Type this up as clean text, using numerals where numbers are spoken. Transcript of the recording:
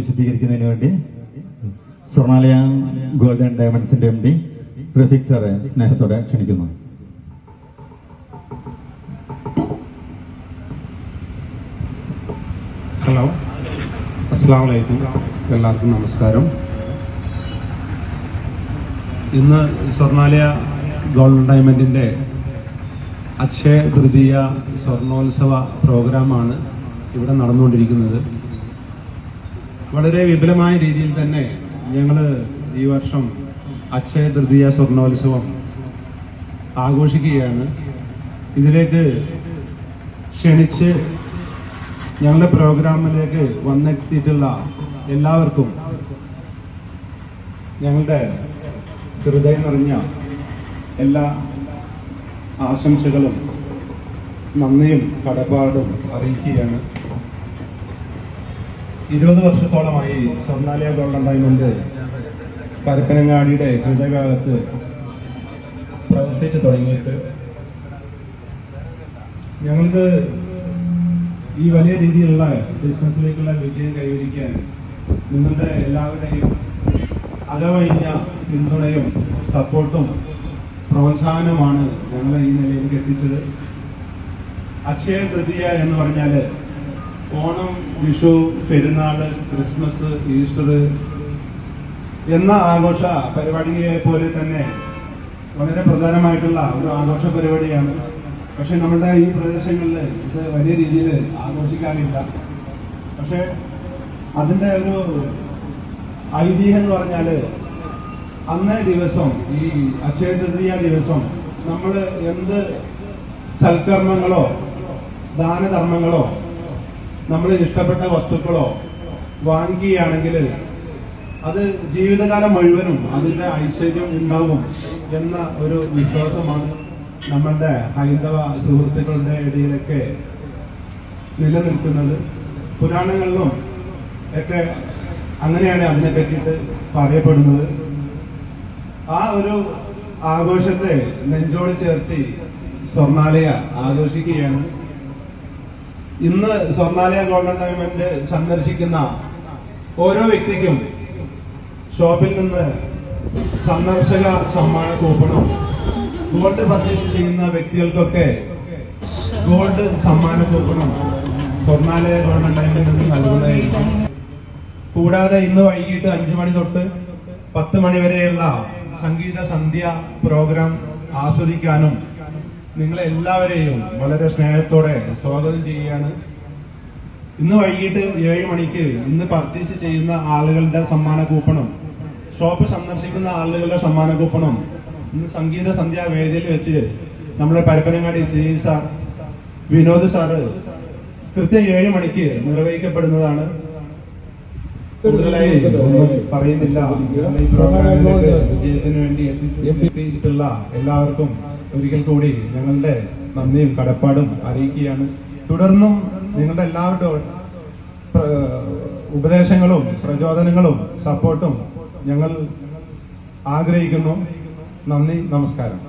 വിശദീകരിക്കുന്നതിന് വേണ്ടി സ്വർണാലയ gold and ഡയമണ്ട്സിന്റെ MD Rafeeq സാറെ സ്നേഹത്തോടെ ക്ഷണിക്കുന്നു. ഹലോ, അസ്സലാമു അലൈക്കും. എല്ലാവർക്കും നമസ്കാരം. ഇന്ന് സ്വർണാലയ ഗോൾഡ് ഡയമണ്ടിന്റെ അക്ഷയ തൃതീയ സ്വർണോത്സവ പ്രോഗ്രാമാണ് ഇവിടെ നടന്നുകൊണ്ടിരിക്കുന്നത്. വളരെ വിപുലമായ രീതിയിൽ തന്നെ ഞങ്ങൾ ഈ വർഷം അക്ഷയ തൃതീയ സ്വർണോത്സവം ആഘോഷിക്കുകയാണ്. ഇതിലേക്ക് ക്ഷണിച്ച് ഞങ്ങളുടെ പ്രോഗ്രാമിലേക്ക് വന്നെത്തിയിട്ടുള്ള എല്ലാവർക്കും ഞങ്ങളുടെ ഹൃദയം നിറഞ്ഞ എല്ലാ ആശംസകളും നന്ദിയും കടപ്പാടും അറിയിക്കുകയാണ്. 20 വർഷത്തോളമായി സ്വർണാലയ ഗോൾഡ് ആൻഡ് ഡയമണ്ട് പരപ്പനങ്ങാടിയുടെ ഹൃദയഭാഗത്ത് പ്രവർത്തിച്ചു തുടങ്ങിയിട്ട് ഞങ്ങൾക്ക് ഈ വലിയ രീതിയിലുള്ള ബിസിനസ്സിലേക്കുള്ള വിജയം കൈവരിക്കാൻ നിങ്ങളുടെ എല്ലാവരുടെയും അകവഴിഞ്ഞ പിന്തുണയും സപ്പോർട്ടും പ്രോത്സാഹനമാണ് ഞങ്ങളെ ഈ നിലയിലേക്ക് എത്തിച്ചത്. അക്ഷയ തൃതീയ എന്ന് പറഞ്ഞാൽ ഓണം, വിഷു, പെരുന്നാള്, ക്രിസ്മസ്, ഈസ്റ്റർ എന്ന ആഘോഷ പരിപാടിയെ പോലെ തന്നെ വളരെ പ്രധാനമായിട്ടുള്ള ഒരു ആഘോഷ പരിപാടിയാണ്. പക്ഷെ നമ്മുടെ ഈ പ്രദേശങ്ങളിൽ ഇത് വലിയ രീതിയിൽ ആഘോഷിക്കാറില്ല. പക്ഷെ അതിൻ്റെ ഒരു ഐതിഹ്യം എന്ന് പറഞ്ഞാൽ അന്നേ ദിവസം, ഈ അക്ഷയ തൃതീയ ദിവസം നമ്മൾ എന്ത് സൽക്കർമ്മങ്ങളോ ദാനധർമ്മങ്ങളോ നമ്മൾ ഇഷ്ടപ്പെട്ട വസ്തുക്കളോ വാങ്ങിക്കുകയാണെങ്കിൽ അത് ജീവിതകാലം മുഴുവനും അതിന്റെ ഐശ്വര്യം ഉണ്ടാവും എന്ന ഒരു വിശ്വാസമാണ് നമ്മളുടെ ഹൈന്ദവ സുഹൃത്തുക്കളുടെ ഇടയിലൊക്കെ നിലനിൽക്കുന്നത്. പുരാണങ്ങളിലും ഒക്കെ അങ്ങനെയാണ് അതിനെ പറ്റിയിട്ട് പറയപ്പെടുന്നത്. ആ ഒരു ആഘോഷത്തെ നെഞ്ചോട് ചേർത്തി സ്വർണാലയ ആഘോഷിക്കുകയാണ്. ഇന്ന് സ്വർണാലയ ഗോൾഡ് ആൻഡ് ഡയമണ്ട് സന്ദർശിക്കുന്ന ഓരോ വ്യക്തിക്കും ഷോപ്പിൽ നിന്ന് സന്ദർശക സമ്മാന കൂപ്പണും, ഗോൾഡ് പർച്ചേസ് ചെയ്യുന്ന വ്യക്തികൾക്കൊക്കെ ഗോൾഡ് സമ്മാന കൂപ്പണും സ്വർണാലയ ഗോൾഡ് ആൻഡ് ഡയമണ്ടിൽ നിന്ന് നൽകുന്നതായിരിക്കും. കൂടാതെ ഇന്ന് വൈകിട്ട് 5 മണി തൊട്ട് 10 മണി വരെയുള്ള സംഗീത സന്ധ്യ പ്രോഗ്രാം ആസ്വദിക്കാനും നിങ്ങളെ എല്ലാവരെയും വളരെ സ്നേഹത്തോടെ സ്വാഗതം ചെയ്യുകയാണ്. ഇന്ന് വൈകിട്ട് 7 മണിക്ക് ഇന്ന് പർച്ചേസ് ചെയ്യുന്ന ആളുകളുടെ സമ്മാന കൂപ്പണും, ഷോപ്പ് സന്ദർശിക്കുന്ന ആളുകളുടെ സമ്മാന കൂപ്പണും ഇന്ന് സംഗീത സന്ധ്യ വേദിയിൽ വെച്ച് നമ്മുടെ Parappanangadi CI sir, Vinod sir കൃത്യം 7 മണിക്ക് നിർവഹിക്കപ്പെടുന്നതാണ്. കൂടുതലായി പറയുന്നില്ല. ഈ പ്രോഗ്രാമിലേക്ക് വിജയത്തിന് വേണ്ടി എത്തിയിട്ടുള്ള എല്ലാവർക്കും ഒരിക്കൽ കൂടി ഞങ്ങളുടെ നന്ദിയും കടപ്പാടും അറിയിക്കുകയാണ്. തുടർന്നും നിങ്ങളുടെ എല്ലാവരുടെ ഉപദേശങ്ങളും പ്രചോദനങ്ങളും സപ്പോർട്ടും ഞങ്ങൾ ആഗ്രഹിക്കുന്നു. നന്ദി, നമസ്കാരം.